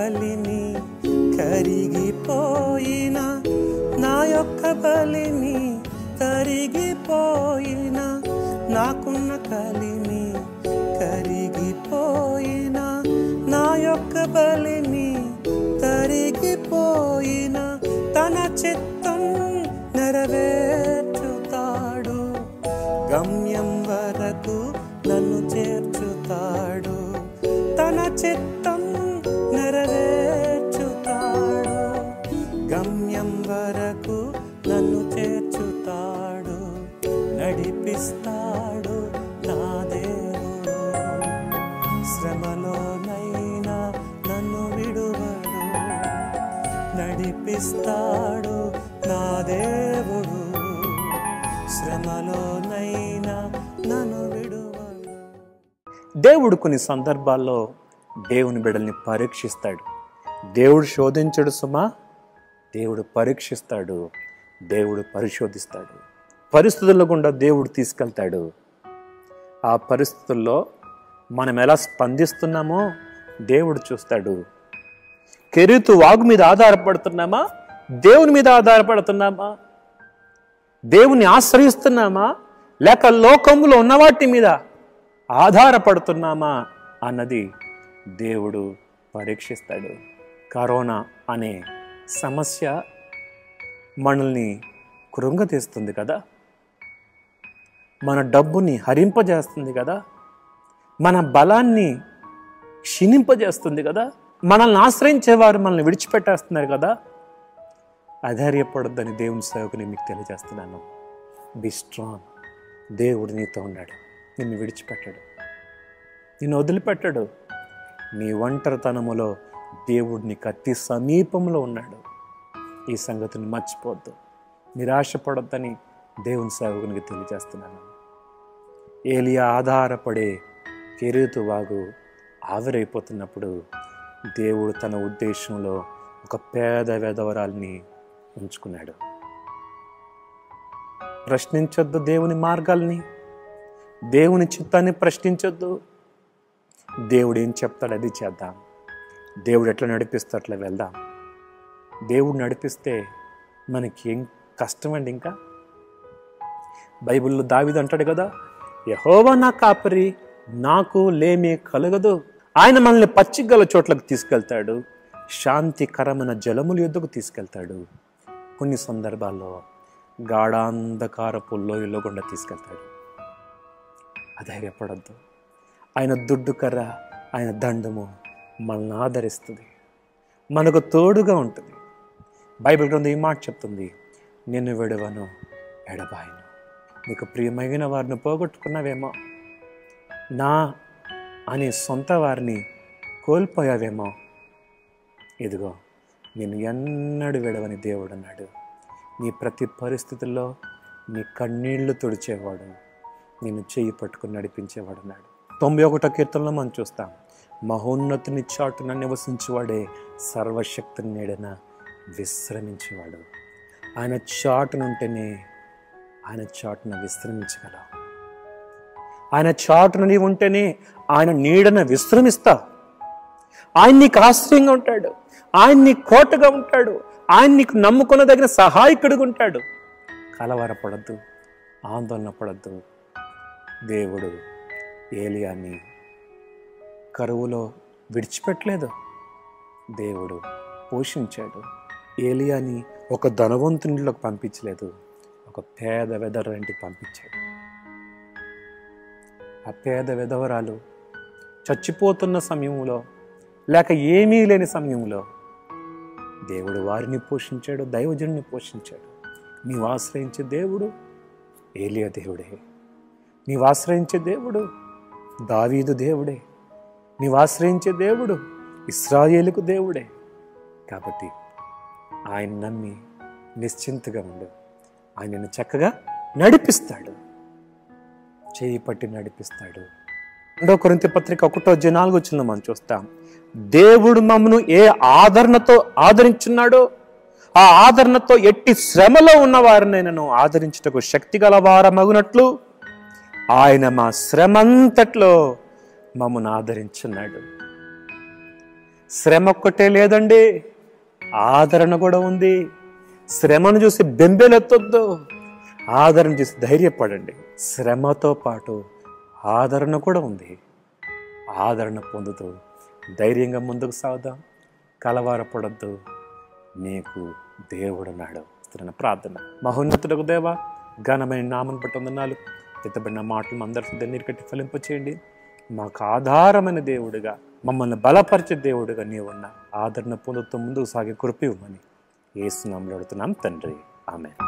కలిమి కరిగిపోయిన నా యొక్క బలిమి కరిగిపోయిన నాకున్న కలిమి కరిగిపోయిన నా యొక్క బలిమి కరిగిపోయిన తన చిత్తం నెరవేర్చుతాడు గమ్యం వరకు నన్ను చేర్చుతాడు తన చిత్తం నెరవేర్చుతాడు గమ్యం వరకు నన్ను చేర్చుతాడు నడిపిస్తాడు నా దేవుడు శ్రమలోనైనా నన్ను విడువడు నడిపిస్తాడు నా దేవుడు శ్రమలోనైనా నన్ను విడువడు. దేవుడు కొన్ని సందర్భాల్లో దేవుని బిడ్డల్ని పరీక్షిస్తాడు. దేవుడు శోధించడు సుమా, దేవుడు పరీక్షిస్తాడు, దేవుడు పరిశోధిస్తాడు. పరిస్థితుల్లో గుండా దేవుడు తీసుకెళ్తాడు. ఆ పరిస్థితుల్లో మనం ఎలా స్పందిస్తున్నామో దేవుడు చూస్తాడు. కెరీతు వాగు మీద ఆధారపడుతున్నామా, దేవుని మీద ఆధారపడుతున్నామా, దేవుని ఆశ్రయిస్తున్నామా, లేక లోకంలో ఉన్న వాటి మీద ఆధారపడుతున్నామా అన్నది దేవుడు పరీక్షిస్తాడు. కరోనా అనే సమస్య మనల్ని కృంగతీస్తుంది కదా, మన డబ్బుని హరింపజేస్తుంది కదా, మన బలాన్ని క్షీణింపజేస్తుంది కదా, మనల్ని ఆశ్రయించేవారు మనల్ని విడిచిపెట్టేస్తున్నారు కదా. అధైర్యపడొద్దని దేవుని సేవకుని మీకు తెలియజేస్తున్నాను. Be strong. దేవుడు నీతో ఉన్నాడు, నిన్ను విడిచిపెట్టాడు, నిన్ను వదిలిపెట్టాడు. నీ ఒంటరితనములో దేవుడు నీకు అతి సమీపంలో ఉన్నాడు. ఈ సంగతిని మర్చిపోవద్దు, నిరాశపడొద్దని దేవుని సేవకునికి తెలియజేస్తున్నాను. ఏలియా ఆధారపడే కెరీతు వాగు ఆవిరైపోతున్నప్పుడు దేవుడు తన ఉద్దేశంలో ఒక పేద విధవరాల్ని ఉంచుకున్నాడు. ప్రశ్నించొద్దు దేవుని మార్గాల్ని, దేవుని చిత్తాన్ని ప్రశ్నించొద్దు. దేవుడు ఏం చెప్తాడు అది చేద్దాం, దేవుడు ఎట్లా నడిపిస్తే అట్లా వెళ్దాం. దేవుడు నడిపిస్తే మనకి ఏం కష్టం అండి. ఇంకా బైబిల్లో దావీదు అంటాడు కదా, యెహోవా నా కాపరి, నాకు లేమి కలగదు. ఆయన మనల్ని పచ్చిగల చోట్లకు తీసుకెళ్తాడు, శాంతికరమైన జలముల యొద్దకు తీసుకెళ్తాడు. కొన్ని సందర్భాల్లో గాఢాంధకారపు లోయలో గుండా తీసుకెళ్తాడు. అధైర్యపడద్దు. ఆయన దుడ్డు కర్ర, ఆయన దండము మనల్ని ఆదరిస్తుంది, మనకు తోడుగా ఉంటుంది. బైబిల్ గ్రంథం ఈ మాట చెప్తుంది, నిన్ను విడవను ఎడబాయను. నీకు ప్రియమైన వారిని పోగొట్టుకున్నావేమో, నా అనే సొంత వారిని కోల్పోయావేమో, ఇదిగో నేను ఎన్నడూ విడవని దేవుడు అన్నాడు. నీ ప్రతి పరిస్థితుల్లో నీ కన్నీళ్లు తుడిచేవాడు, నిన్ను చెయ్యి పట్టుకుని నడిపించేవాడు అన్నాడు. 91వ కీర్తనలో మనం చూస్తాం, మహోన్నతుని చాటున నివసించేవాడే సర్వశక్తిని నీడన విశ్రమించేవాడు. ఆయన చాటునుంటేనే ఆయన చాటున విశ్రమించగలవు. ఆయన చాటున నీవు ఉంటేనే ఆయన నీడన విశ్రమిస్తావు. ఆయన నీకు ఆశ్రయంగా ఉంటాడు, ఆయన నీ కోటగా ఉంటాడు, ఆయన నీకు నమ్ముకున్నదగిన సహాయకుడిగా ఉంటాడు. కలవరపడద్దు, ఆందోళన పడద్దు. దేవుడు ఏలియాని కరువులో విడిచిపెట్టలేదు, దేవుడు పోషించాడు. ఏలియాని ఒక ధనవంతునిలోకి పంపించలేదు, ఒక పేద విధవరాలికి పంపించాడు. ఆ పేద విధవరాలు చచ్చిపోతున్న సమయంలో, లేక ఏమీ లేని సమయంలో దేవుడు వారిని పోషించాడు, దైవజనుని పోషించాడు. నీవు ఆశ్రయించే దేవుడు ఏలియా దేవుడే, నీవు ఆశ్రయించే దేవుడు దావీదు దేవుడే, నీవు ఆశ్రయించే దేవుడు ఇశ్రాయేలుకు దేవుడే. కాబట్టి ఆయన నమ్మి నిశ్చింతగా ఉండు, ఆయనను చక్కగా నడిపిస్తాడు, చేయి పట్టి నడిపిస్తాడు. 2 కొరింథీ పత్రిక 1:4 మనం చూస్తాం, దేవుడు మమ్మను ఏ ఆదరణతో ఆదరించున్నాడో ఆ ఆదరణతో ఎట్టి శ్రమలో ఉన్నవారినైనాను ఆదరించుటకు శక్తి గలవారమగునట్లు ఆయన మా శ్రమంతట్లో మమ్మను ఆదరించున్నాడు. శ్రమ ఒక్కటే లేదండి, ఆదరణ కూడా ఉంది. శ్రమను చూసి బెంబేలెత్తొద్దు, ఆదరణ చూసి ధైర్యపడండి. శ్రమతో పాటు ఆదరణ కూడా ఉంది. ఆదరణ పొందుతూ ధైర్యంగా ముందుకు సాగుదాం. కలవరపడద్దు, నీకు దేవుడున్నాడు. ప్రార్థన. మహోన్నతుడకు దేవ, ఘనమైన నామం బట్టి వందనాలు. ఎత్తబడిన మాటలు అందరి నీరు కట్టి ఫలింప చేయండి. మాకు ఆధారమైన దేవుడిగా, మమ్మల్ని బలపరిచే దేవుడిగా నీవున్న ఆదరణ పొందుతూ ముందుకు సాగే కృప ఇవ్వమని యేసు నామములో అడుగుతున్నాం తండ్రి. ఆమేన్.